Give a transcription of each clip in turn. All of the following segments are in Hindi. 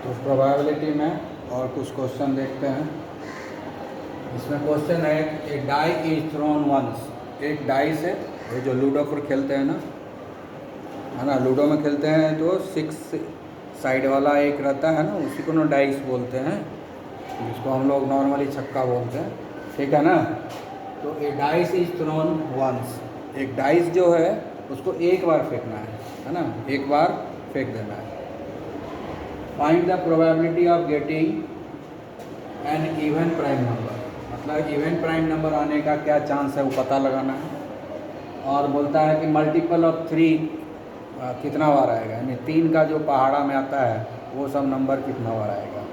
तो प्रोबेबिलिटी में और कुछ क्वेश्चन देखते हैं। इसमें क्वेश्चन है ए डाई इज थ्रोन वंस। एक डाई से, ये जो लूडो पर खेलते हैं ना, है ना, लूडो में खेलते हैं तो 6 साइड वाला एक रहता है ना, उसी को ना डाइस बोलते हैं, जिसको हम लोग नॉर्मली छक्का बोलते हैं, ठीक है ना। तो ए डाइस इज थ्रोन वंस, एक डाइस जो है उसको एक बार फेंकना है ना, एक बार फेंक देना है। Find the probability of getting an even prime number, मतलब इवन प्राइम नंबर आने का क्या चांस है वो पता लगाना है। और बोलता है कि मल्टीपल ऑफ 3 कितना बार आएगा, यानी 3 का जो पहाड़ा में आता है वो सब नंबर कितना बार आएगा,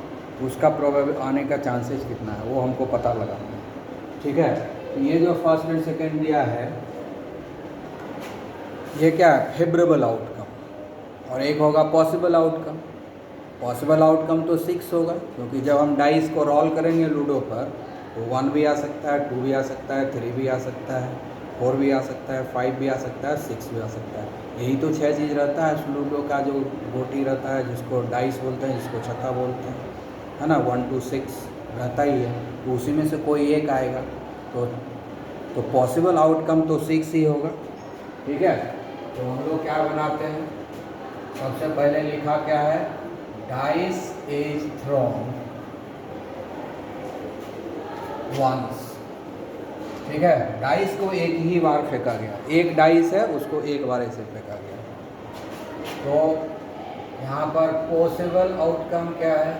उसका प्रोबेबल आने का चांसेस कितना है वो हमको पता लगाना है, ठीक है। तो ये जो फर्स्ट एंड सेकेंड दिया है ये क्या है, फेवरेबल आउटकम, और एक होगा पॉसिबल आउटकम। पॉसिबल आउटकम तो 6 होगा, क्योंकि जब हम डाइस को रोल करेंगे लूडो पर तो 1 भी आ सकता है, 2 भी आ सकता है, 3 भी आ सकता है, 4 भी आ सकता है, 5 भी आ सकता है, 6 भी आ सकता है। यही तो 6 चीज़ रहता है उस लूडो का, जो गोटी रहता है जिसको डाइस बोलते हैं, जिसको छक्का बोलते हैं, है ना, 1 to 6 रहता ही है। तो उसी में से कोई एक आएगा, तो पॉसिबल आउटकम तो 6 ही होगा, ठीक है। तो हम लोग क्या बनाते हैं, सबसे पहले लिखा क्या है, डाइस इज थ्रोन वंस, ठीक है। डाइस को एक ही बार फेंका गया, एक डाइस है उसको एक बार ऐसे फेंका गया। तो यहाँ पर पॉसिबल आउटकम क्या है,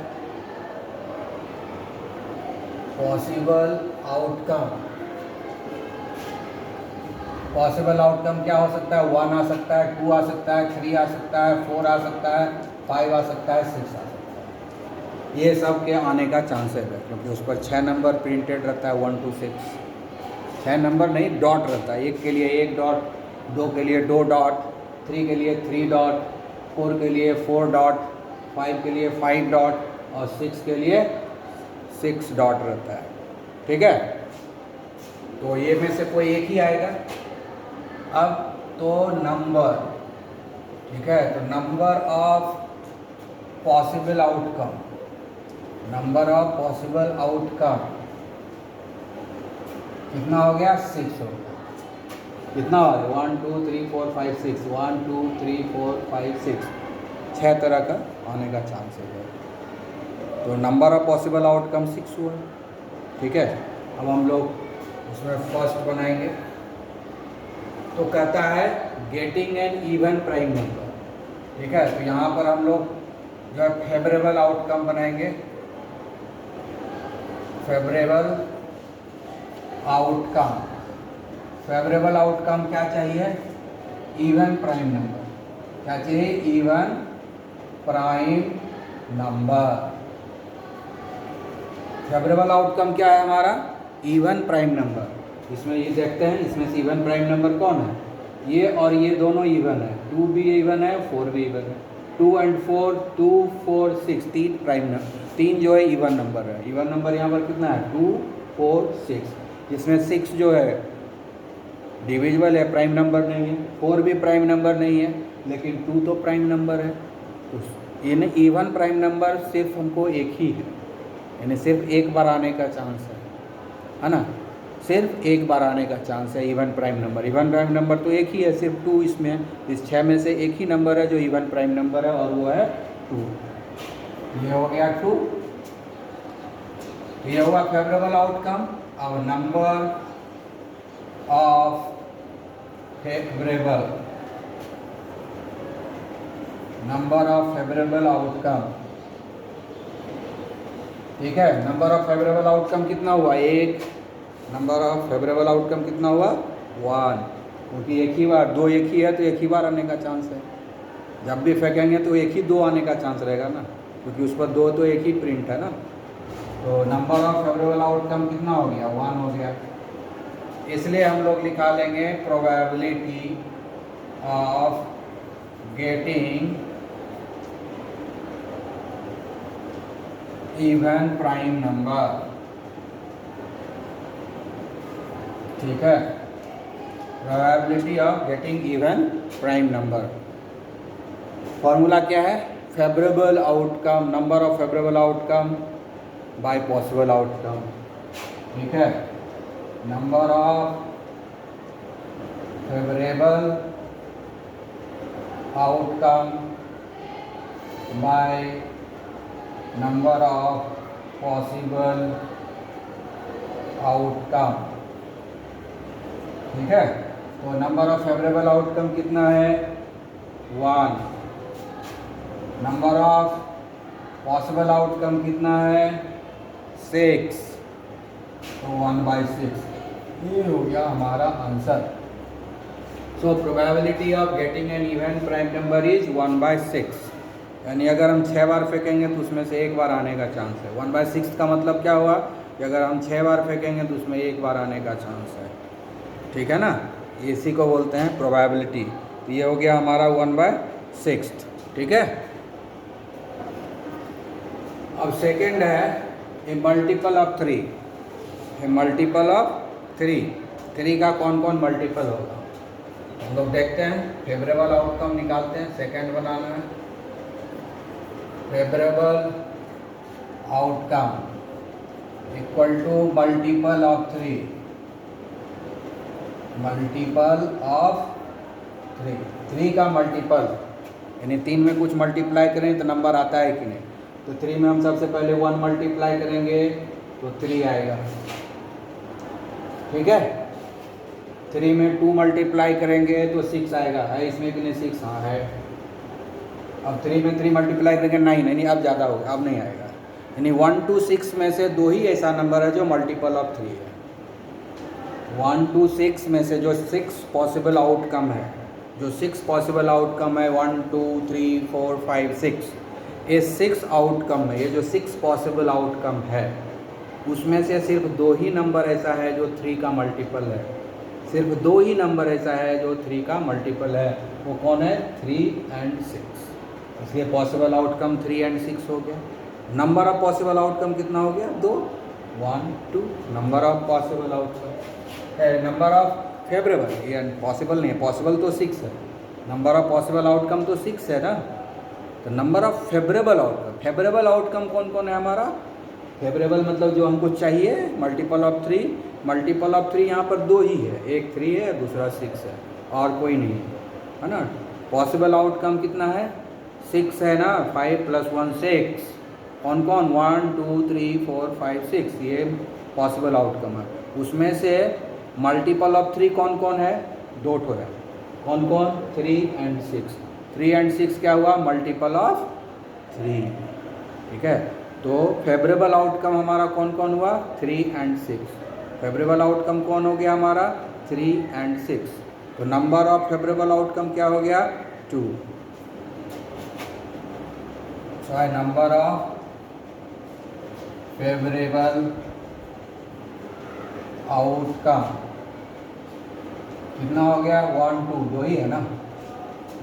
पॉसिबल आउटकम, पॉसिबल आउटकम क्या हो सकता है, 1 आ सकता है, 2 आ सकता है, 3 आ सकता है, 4 आ सकता है, 5 आ सकता है, 6 आ सकता है। ये सब के आने का चांसेस है, क्योंकि उस पर 6 नंबर प्रिंटेड रहता है, 1 to 6, 6 नंबर नहीं, डॉट रहता है, एक के लिए 1 डॉट, 2 के लिए 2 डॉट, 3 के लिए 3 डॉट, 4 के लिए 4 डॉट, 5 के लिए 5 डॉट, और 6 के लिए 6 डॉट रहता है, ठीक है। तो ये में से कोई एक ही आएगा। अब तो नंबर, ठीक है, तो number of possible outcome, number of possible outcome कितना हो गया, 6 हो गया। कितना हो गया, 1 2 3 4 5 6, 1 2 3 4 5 6, 6 तरह का आने का चांस है। तो नंबर ऑफ पॉसिबल आउटकम 6 हुआ, ठीक है। अब हम लोग उसमें फर्स्ट बनाएंगे, तो कहता है getting an even prime number, ठीक है। तो यहाँ पर हम लोग जो है फेवरेबल आउटकम बनाएंगे, फेवरेबल आउटकम, फेवरेबल आउटकम क्या चाहिए, इवन प्राइम नंबर, क्या चाहिए, even prime number. Favourable outcome क्या है हमारा, इवन प्राइम नंबर। इसमें ये देखते हैं, इसमें से इवन प्राइम नंबर कौन है, ये और ये दोनों इवन है, 2 भी इवन है, 4 भी इवन है, 2 and 4, 2 4 6, 3 प्राइम नंबर, 3 जो है इवन नंबर है। इवन नंबर यहाँ पर कितना है, 2 4 6, जिसमें 6 जो है डिविजिबल है, प्राइम नंबर नहीं है, 4 भी प्राइम नंबर नहीं है, लेकिन 2 तो प्राइम नंबर है। तो इन इवन प्राइम नंबर सिर्फ हमको एक ही है, यानी सिर्फ एक बार आने का चांस है ना, सिर्फ एक बार आने का चांस है even prime number. Even prime number तो एक ही है, सिर्फ 2 इसमें है, इस 6 में से एक ही नंबर है जो इवन प्राइम नंबर है, और वो है 2। ये हो गया 2, ये होगा फेवरेबल आउटकम। अब number of favourable, number of favourable outcome, ठीक है। नंबर ऑफ फेवरेबल आउटकम कितना हुआ, 1। नंबर ऑफ फेवरेबल आउटकम कितना हुआ, 1, क्योंकि एक ही बार, 2 एक ही है तो एक ही बार आने का चांस है। जब भी फेंकेंगे तो एक ही 2 आने का चांस रहेगा ना, क्योंकि उस पर 2 तो एक ही प्रिंट है ना। तो नंबर ऑफ फेवरेबल आउटकम कितना हो गया, 1 हो गया। इसलिए हम लोग निकाल लेंगे probability of getting even prime number, ठीक है, probability of getting even prime number. Formula क्या है, favourable outcome, number of favourable outcome by possible outcome. ठीक है, number of favourable outcome by number of possible outcome. ठीक है, तो नंबर ऑफ फेवरेबल आउटकम कितना है? 1। नंबर ऑफ पॉसिबल आउटकम कितना है? 6। तो 1/6 ये हो गया हमारा answer. So probability of getting an even prime number is 1/6। यानी अगर हम 6 बार फेंकेंगे तो उसमें से एक बार आने का चांस है। 1/6 का मतलब क्या हुआ कि अगर हम 6 बार फेंकेंगे तो उसमें एक बार आने का चांस है। ठीक है ना, इसी को बोलते हैं प्रोबेबिलिटी। तो ये हो गया हमारा 1/6। ठीक है, अब सेकंड है a multiple of 3। A multiple of 3, 3 का कौन कौन मल्टीपल होगा हम लोग देखते हैं। फेवरेबल आउटकम निकालते हैं, सेकंड बनाना है। Favourable outcome equal to multiple of 3, multiple of 3, 3 का मल्टीपल यानी 3 में कुछ मल्टीप्लाई करें तो नंबर आता है कि नहीं। तो 3 में हम सबसे पहले 1 मल्टीप्लाई करेंगे तो 3 आएगा। ठीक है, 3 में 2 मल्टीप्लाई करेंगे तो 6 आएगा। है इसमें कि नहीं 6? हाँ है। अब 3 में 3 मल्टीप्लाई करेंगे 9, नहीं अब ज़्यादा होगा, अब नहीं आएगा। यानी 1 to 6 में से 2 ही ऐसा नंबर है जो मल्टीपल ऑफ 3 है। 1 to 6 में से जो 6 पॉसिबल आउटकम है, जो 6 पॉसिबल आउटकम है 1 2 3 4 5 6, ये 6 आउटकम है। ये जो 6 पॉसिबल आउटकम है उसमें से सिर्फ 2 ही नंबर ऐसा है जो 3 का मल्टीपल है। सिर्फ 2 ही नंबर ऐसा है जो 3 का मल्टीपल है। वो कौन है? 3 and 6। इसलिए पॉसिबल आउटकम 3 and 6 हो गया। नंबर ऑफ पॉसिबल आउटकम कितना हो गया? 2, 1 2। Number of possible outcome, number of favourable, ये पॉसिबल नहीं है, पॉसिबल तो 6 है, नंबर ऑफ पॉसिबल आउटकम तो 6 है ना। तो number of favourable outcome, favourable outcome कौन कौन है हमारा? फेवरेबल मतलब जो हमको चाहिए, मल्टीपल ऑफ 3। मल्टीपल ऑफ 3 यहाँ पर 2 ही है, एक 3 है दूसरा 6 है और कोई नहीं है ना। पॉसिबल आउटकम कितना है? 6 है ना। 5 + 1 6। कौन कौन? 1 2 3 4 5 6, ये पॉसिबल आउटकम है। उसमें से मल्टीपल ऑफ 3 कौन कौन है? 2 ठो है। कौन कौन? 3 and 6। 3 and 6 क्या हुआ? Multiple of 3। ठीक है, तो फेवरेबल आउटकम हमारा कौन कौन हुआ? 3 and 6। फेवरेबल आउटकम कौन हो गया हमारा? 3 and 6। तो नंबर ऑफ फेवरेबल आउटकम क्या हो गया? 2। So number of favourable outcome कितना हो गया? 1 2, 2 ही है ना।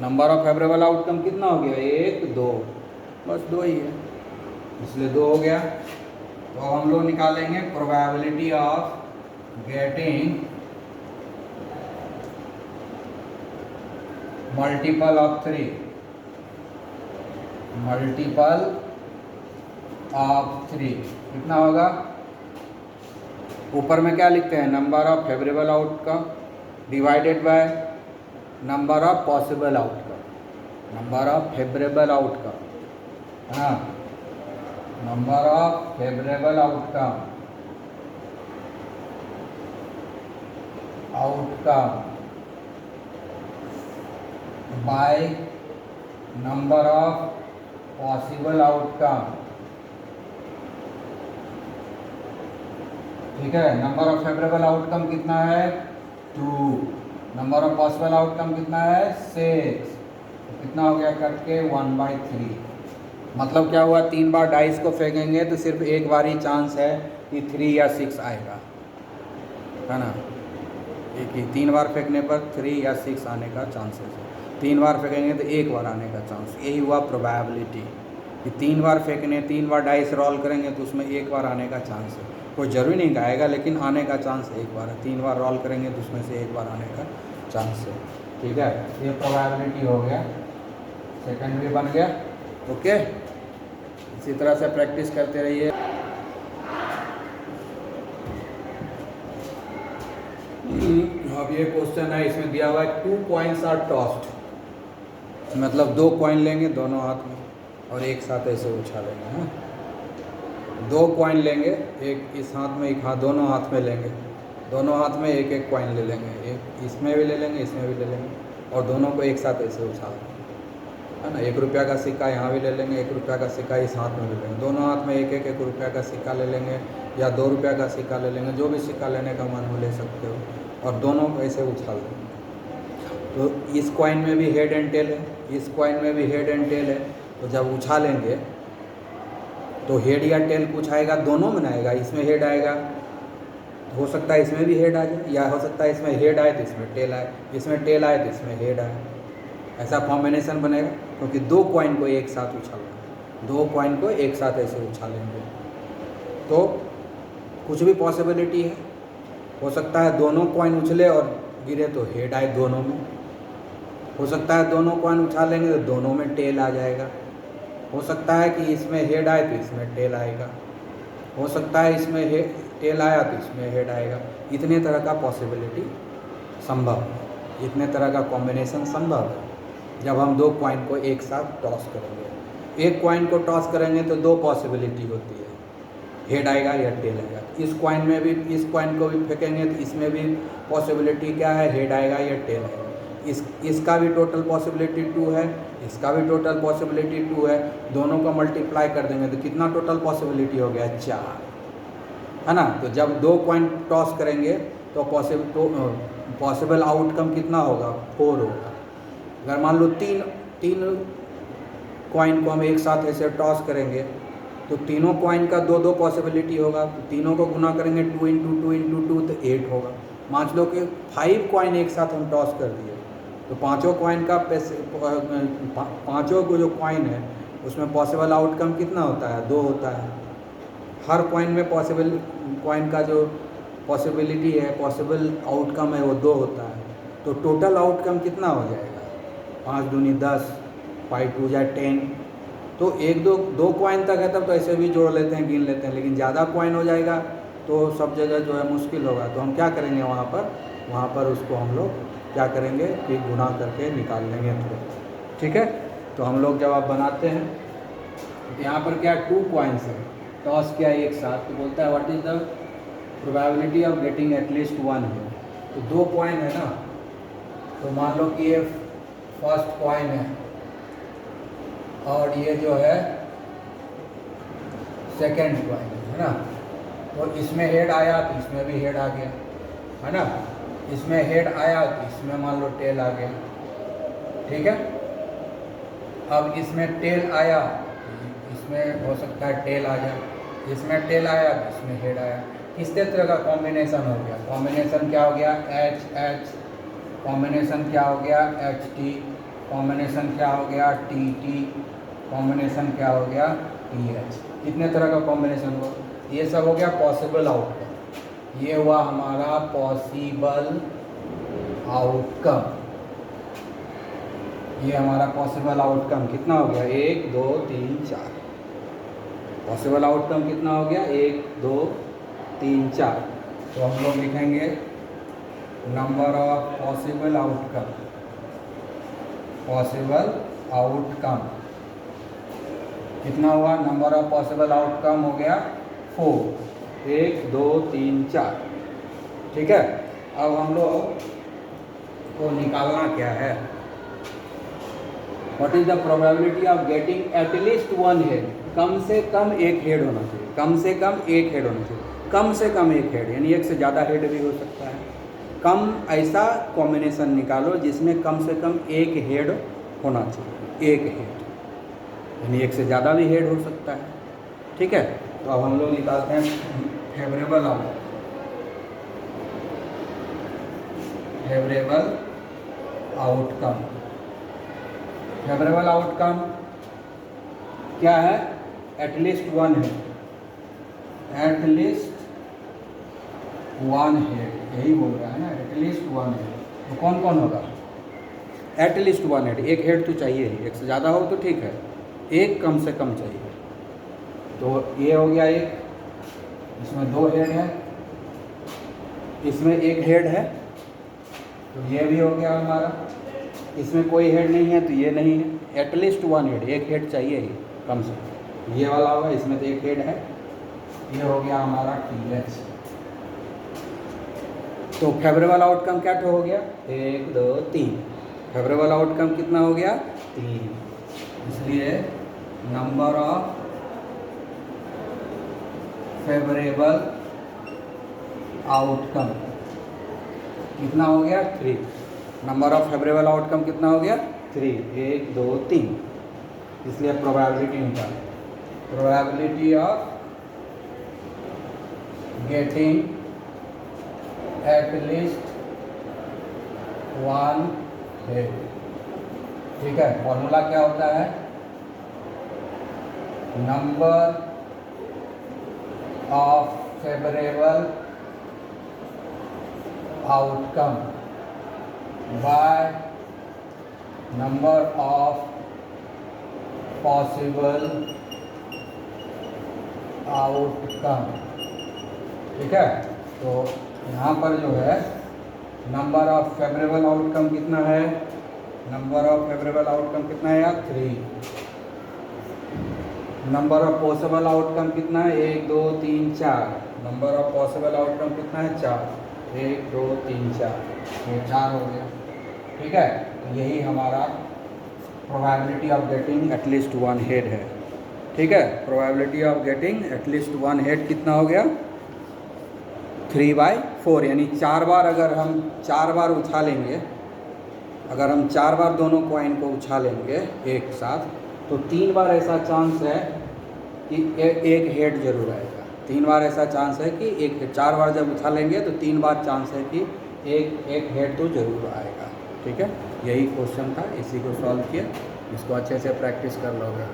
नंबर ऑफ फेवरेबल आउटकम कितना हो गया? 1 2, बस 2 ही है, इसलिए 2 हो गया। तो हम लोग निकालेंगे probability of getting multiple of 3, multiple of 3 कितना होगा? ऊपर में क्या लिखते हैं? Number of favourable outcome divided by number of possible outcome. Number of favourable outcome है ना, number of favourable outcome by number of possible outcome. ठीक है, नंबर ऑफ फेवरेबल आउटकम कितना है? 2। नंबर ऑफ पॉसिबल आउटकम कितना है? 6। तो कितना हो गया कट के? 1/3। मतलब क्या हुआ? 3 बार डाइस को फेंकेंगे तो सिर्फ एक बार ही चांस है कि 3 या 6 आएगा, है ना। एक ही 3 बार फेंकने पर 3 या 6 आने का चांसेस है। 3 बार फेंकेंगे तो एक बार आने का चांस। यही हुआ प्रोबेबिलिटी कि 3 बार फेंकने, 3 बार डाइस रोल करेंगे तो उसमें एक बार आने का चांस है। कोई ज़रूरी नहीं आएगा, लेकिन आने का चांस एक बार है। 3 बार रोल करेंगे तो उसमें से एक बार आने का चांस है। ठीक है, ये प्रोबेबिलिटी हो गया, सेकंड भी बन गया। ओके, इसी तरह से प्रैक्टिस करते रहिए। अब ये क्वेश्चन है, इसमें दिया हुआ है 2 कॉइन्स आर टॉस्ड, मतलब 2 कॉइन लेंगे दोनों हाथ में और एक साथ ऐसे उछालेंगे। हाँ, 2 कॉइन लेंगे, एक इस हाथ में, एक हाथ, दोनों हाथ में लेंगे, दोनों हाथ में एक एक कॉइन ले लेंगे, एक इसमें भी ले लेंगे, इसमें भी ले लेंगे और दोनों को एक साथ ऐसे उछालेंगे, है ना। 1 रुपया का सिक्का यहाँ भी ले लेंगे, 1 रुपया का सिक्का इस हाथ में ले लेंगे, दोनों हाथ में एक एक 1 रुपया का सिक्का ले लेंगे या 2 रुपया का सिक्का ले लेंगे, जो भी सिक्का लेने का मन हो ले सकते हो और दोनों को ऐसे उछाल देंगे। तो इस कॉइन में भी हेड एंड टेल है, इस कॉइन में भी हेड एंड टेल है, तो जब उछालेंगे तो हेड या टेल कुछ आएगा, दोनों में आएगा। इसमें हेड आएगा, हो सकता है इसमें भी हेड आ जाए, या हो सकता है इसमें हेड आए तो इसमें टेल आए, इसमें टेल आए तो इसमें हेड आए, ऐसा कॉम्बिनेशन बनेगा। क्योंकि 2 कॉइन को एक साथ उछालना, 2 कॉइन को एक साथ ऐसे उछालेंगे तो कुछ भी पॉसिबिलिटी है। हो सकता है दोनों कॉइन उछले और गिरे तो हेड आए दोनों में, हो सकता है दोनों कॉइन उछालेंगे तो दोनों में टेल आ जाएगा, हो सकता है कि इसमें हेड आए तो इसमें टेल आएगा, हो सकता है इसमें टेल आया तो इसमें हेड आएगा। इतने तरह का पॉसिबिलिटी संभव है, इतने तरह का कॉम्बिनेशन संभव है जब हम 2 कॉइन को एक साथ टॉस करेंगे। एक कॉइन को टॉस करेंगे तो 2 पॉसिबिलिटी होती है, हेड आएगा या टेल आएगा। इस कॉइन में भी, इस कॉइन को भी फेंकेंगे तो इसमें भी पॉसिबिलिटी क्या है, हेड आएगा या टेल आएगा। इसका भी टोटल पॉसिबिलिटी 2 है, इसका भी टोटल पॉसिबिलिटी 2 है, दोनों को मल्टीप्लाई कर देंगे तो कितना टोटल पॉसिबिलिटी हो गया, 4, है ना। तो जब 2 कॉइन टॉस करेंगे तो पॉसिबल आउटकम कितना होगा, 4 होगा। अगर मान लो तीन कॉइन को हम एक साथ ऐसे टॉस करेंगे तो तीनों कॉइन का 2 पॉसिबिलिटी होगा, तो तीनों को गुना करेंगे 2 × 2 × 2 तो 8 होगा। मान लो कि 5 कॉइन एक साथ हम टॉस कर दिए तो पाँचों कॉइन का पाँचों को जो कॉइन है उसमें पॉसिबल आउटकम कितना होता है, 2 होता है। हर कॉइन में पॉसिबल कॉइन का जो पॉसिबिलिटी है, पॉसिबल आउटकम है, वो 2 होता है। तो टोटल आउटकम कितना हो जाएगा, 5 दूनी 10, 5 2 जाए 10। तो 2 कॉइन तक है तब तो ऐसे भी जोड़ लेते हैं, गिन लेते हैं, लेकिन ज़्यादा कॉइन हो जाएगा तो सब जगह जो है मुश्किल होगा। तो हम क्या करेंगे, वहाँ पर उसको हम लोग क्या करेंगे कि गुना करके निकाल लेंगे तुरंत, ठीक है। तो हम लोग जब आप बनाते हैं तो यहाँ पर क्या 2 कॉइन्स है, टॉस किया एक साथ, तो बोलता है what is the probability of getting at least 1 है। तो 2 कॉइन है ना, तो मान लो कि ये फर्स्ट कॉइन है और ये जो है सेकेंड कॉइन है ना। तो इसमें हेड आया तो इसमें भी हेड आ गया, है ना। इसमें हेड आया तो इसमें मान लो टेल आ गया, ठीक है। अब इसमें टेल आया, इसमें हो सकता है टेल आ जाए, इसमें टेल आया तो इसमें हेड आया। इस तरह का कॉम्बिनेशन हो गया। कॉम्बिनेशन क्या हो गया, एच एच, कॉम्बिनेशन क्या हो गया, एच टी, कॉम्बिनेशन क्या हो गया, टी टी, कॉम्बिनेशन क्या हो गया, टी एच। कितने तरह का कॉम्बिनेशन हुआ, ये सब हो गया पॉसिबल आउटकम। ये हुआ हमारा पॉसिबल आउटकम, ये हमारा पॉसिबल आउटकम कितना हो गया, 1 2 3 4। पॉसिबल आउटकम कितना हो गया, 1 2 3 4। तो हम लोग लिखेंगे number of possible outcome, possible outcome कितना हुआ, नंबर ऑफ पॉसिबल आउटकम हो गया 4, 1 2 3 4, ठीक है। अब हम लोग को निकालना क्या है, what is the probability of getting at least 1 head. कम से कम एक हेड होना चाहिए, कम से कम एक हेड होना चाहिए, कम से कम एक हेड, यानी एक से ज़्यादा हेड भी हो सकता है। कम ऐसा कॉम्बिनेशन निकालो जिसमें कम से कम एक हेड होना चाहिए, एक हेड, यानी एक से ज़्यादा भी हेड हो सकता है, ठीक है। तो अब हम लोग निकालते हैं favourable outcome, favourable outcome. Favourable outcome क्या है, एटलीस्ट 1 है, एटलीस्ट 1 हेड, यही बोल रहा है ना, एटलीस्ट 1 हेड। तो कौन कौन होगा, एटलीस्ट 1 हेड, एक हेड तो चाहिए ही, एक से ज़्यादा हो तो ठीक है, एक कम से कम चाहिए। तो ये हो गया एक, इसमें 2 हेड है, इसमें 1 हेड है, तो ये भी हो गया हमारा। इसमें कोई हेड नहीं है तो ये नहीं है, एटलीस्ट 1 हेड, 1 हेड चाहिए ही कम से कम। ये वाला होगा, इसमें तो 1 हेड है, ये हो गया हमारा TH। तो फेवरेबल आउटकम क्या हो गया, 1 2 3। फेवरेबल आउटकम कितना हो गया, 3। इसलिए नंबर ऑफ फेवरेबल आउटकम कितना हो गया, 3। नंबर ऑफ फेवरेबल आउटकम कितना हो गया, 3। 1 2 3। इसलिए प्रोबेबिलिटी निकालें। Probability of getting at least 1 head. ठीक है, फॉर्मूला क्या होता है, number of favourable outcome by number of possible outcome. ठीक है, तो यहाँ पर जो है नंबर ऑफ फेवरेबल आउटकम कितना है, नंबर ऑफ फेवरेबल आउटकम कितना है यार, 3। नंबर ऑफ पॉसिबल आउटकम कितना है, 1 2 3 4। नंबर ऑफ पॉसिबल आउटकम कितना है, 4। 1 2 3 4, ये 4 हो गया। ठीक है, तो यही हमारा probability of getting at least 1 head है। ठीक है, probability of getting at least 1 head कितना हो गया, 3/4। यानी 4 बार, अगर हम 4 बार उछालेंगे, अगर हम 4 बार दोनों कॉइन को उछालेंगे एक साथ, तो 3 बार ऐसा चांस है कि एक हेड जरूर आएगा। 3 बार ऐसा चांस है कि 4 बार जब उछालेंगे तो 3 बार चांस है कि एक हेड तो जरूर आएगा। ठीक है, यही क्वेश्चन था, इसी को सॉल्व किया। इसको अच्छे से प्रैक्टिस कर लोगे।